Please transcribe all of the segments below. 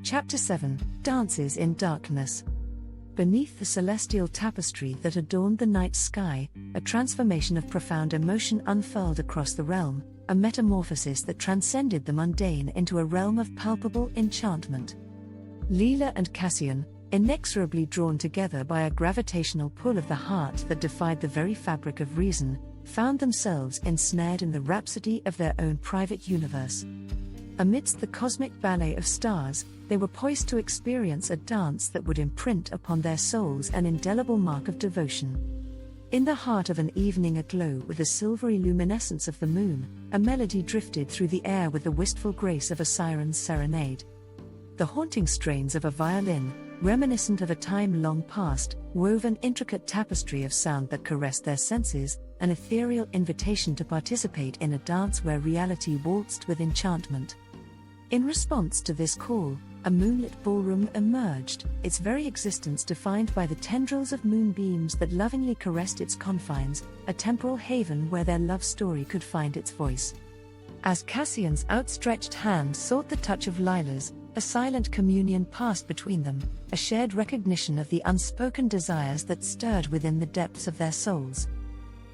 Chapter 7 Dances in Darkness. Beneath the celestial tapestry that adorned the night sky, a transformation of profound emotion unfurled across the realm, a metamorphosis that transcended the mundane into a realm of palpable enchantment. Lila and Cassian, inexorably drawn together by a gravitational pull of the heart that defied the very fabric of reason, found themselves ensnared in the rhapsody of their own private universe. Amidst the cosmic ballet of stars, they were poised to experience a dance that would imprint upon their souls an indelible mark of devotion. In the heart of an evening aglow with the silvery luminescence of the moon, a melody drifted through the air with the wistful grace of a siren's serenade. The haunting strains of a violin, reminiscent of a time long past, wove an intricate tapestry of sound that caressed their senses, an ethereal invitation to participate in a dance where reality waltzed with enchantment. In response to this call, a moonlit ballroom emerged, its very existence defined by the tendrils of moonbeams that lovingly caressed its confines, a temporal haven where their love story could find its voice. As Cassian's outstretched hand sought the touch of Lila's, a silent communion passed between them, a shared recognition of the unspoken desires that stirred within the depths of their souls.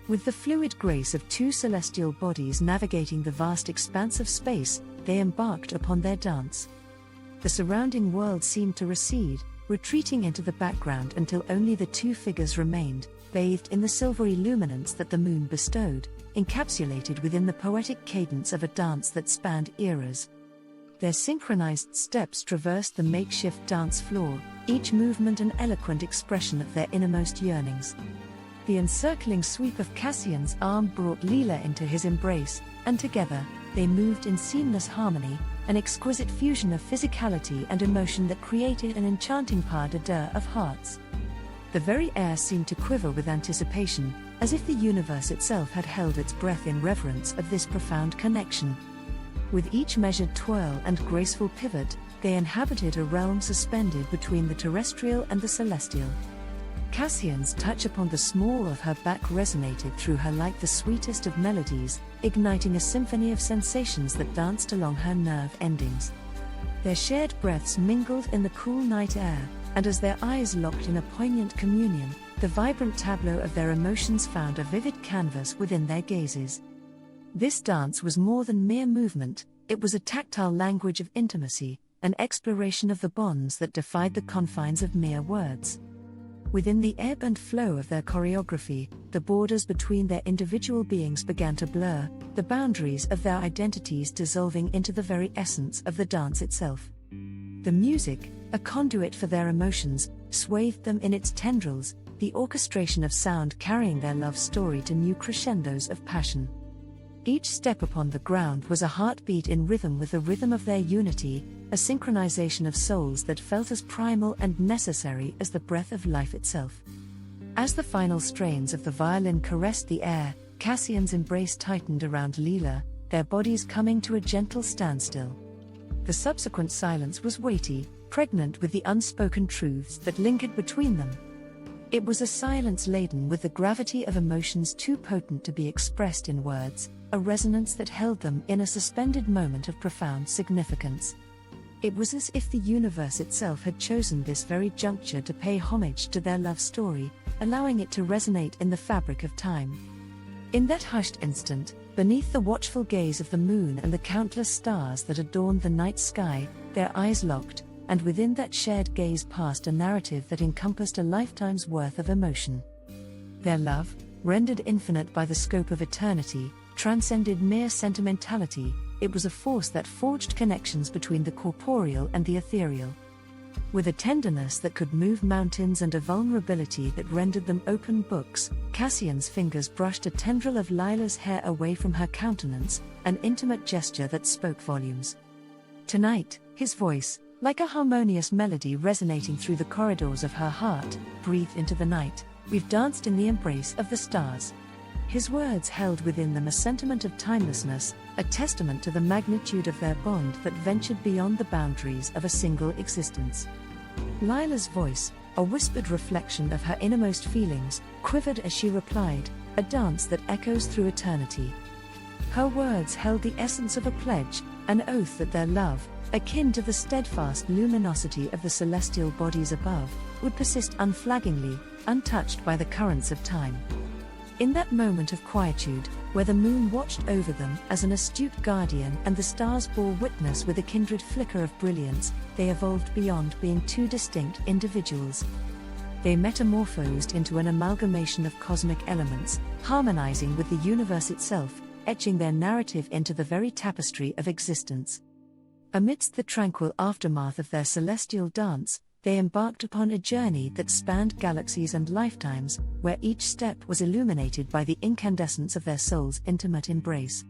With the fluid grace of two celestial bodies navigating the vast expanse of space, they embarked upon their dance. The surrounding world seemed to recede, retreating into the background until only the two figures remained, bathed in the silvery luminance that the moon bestowed, encapsulated within the poetic cadence of a dance that spanned eras. Their synchronized steps traversed the makeshift dance floor, each movement an eloquent expression of their innermost yearnings. The encircling sweep of Cassian's arm brought Lila into his embrace, and together, they moved in seamless harmony, an exquisite fusion of physicality and emotion that created an enchanting pas de deux of hearts. The very air seemed to quiver with anticipation, as if the universe itself had held its breath in reverence of this profound connection. With each measured twirl and graceful pivot, they inhabited a realm suspended between the terrestrial and the celestial. Cassian's touch upon the small of her back resonated through her like the sweetest of melodies, igniting a symphony of sensations that danced along her nerve endings. Their shared breaths mingled in the cool night air, and as their eyes locked in a poignant communion, the vibrant tableau of their emotions found a vivid canvas within their gazes. This dance was more than mere movement, it was a tactile language of intimacy, an exploration of the bonds that defied the confines of mere words. Within the ebb and flow of their choreography, the borders between their individual beings began to blur, the boundaries of their identities dissolving into the very essence of the dance itself. The music, a conduit for their emotions, swathed them in its tendrils, the orchestration of sound carrying their love story to new crescendos of passion. Each step upon the ground was a heartbeat in rhythm with the rhythm of their unity, a synchronization of souls that felt as primal and necessary as the breath of life itself. As the final strains of the violin caressed the air, Cassian's embrace tightened around Lila, their bodies coming to a gentle standstill. The subsequent silence was weighty, pregnant with the unspoken truths that lingered between them. It was a silence laden with the gravity of emotions too potent to be expressed in words, a resonance that held them in a suspended moment of profound significance. It was as if the universe itself had chosen this very juncture to pay homage to their love story, allowing it to resonate in the fabric of time. In that hushed instant, beneath the watchful gaze of the moon and the countless stars that adorned the night sky, their eyes locked, and within that shared gaze passed a narrative that encompassed a lifetime's worth of emotion. Their love, rendered infinite by the scope of eternity, transcended mere sentimentality. It was a force that forged connections between the corporeal and the ethereal. With a tenderness that could move mountains and a vulnerability that rendered them open books, Cassian's fingers brushed a tendril of Lila's hair away from her countenance, an intimate gesture that spoke volumes. Tonight, his voice, like a harmonious melody resonating through the corridors of her heart, breathed into the night. We've danced in the embrace of the stars. His words held within them a sentiment of timelessness, a testament to the magnitude of their bond that ventured beyond the boundaries of a single existence. Lila's voice, a whispered reflection of her innermost feelings, quivered as she replied, a dance that echoes through eternity. Her words held the essence of a pledge, an oath that their love, akin to the steadfast luminosity of the celestial bodies above, would persist unflaggingly, untouched by the currents of time. In that moment of quietude, where the moon watched over them as an astute guardian and the stars bore witness with a kindred flicker of brilliance, they evolved beyond being two distinct individuals. They metamorphosed into an amalgamation of cosmic elements, harmonizing with the universe itself, etching their narrative into the very tapestry of existence. Amidst the tranquil aftermath of their celestial dance, they embarked upon a journey that spanned galaxies and lifetimes, where each step was illuminated by the incandescence of their soul's intimate embrace.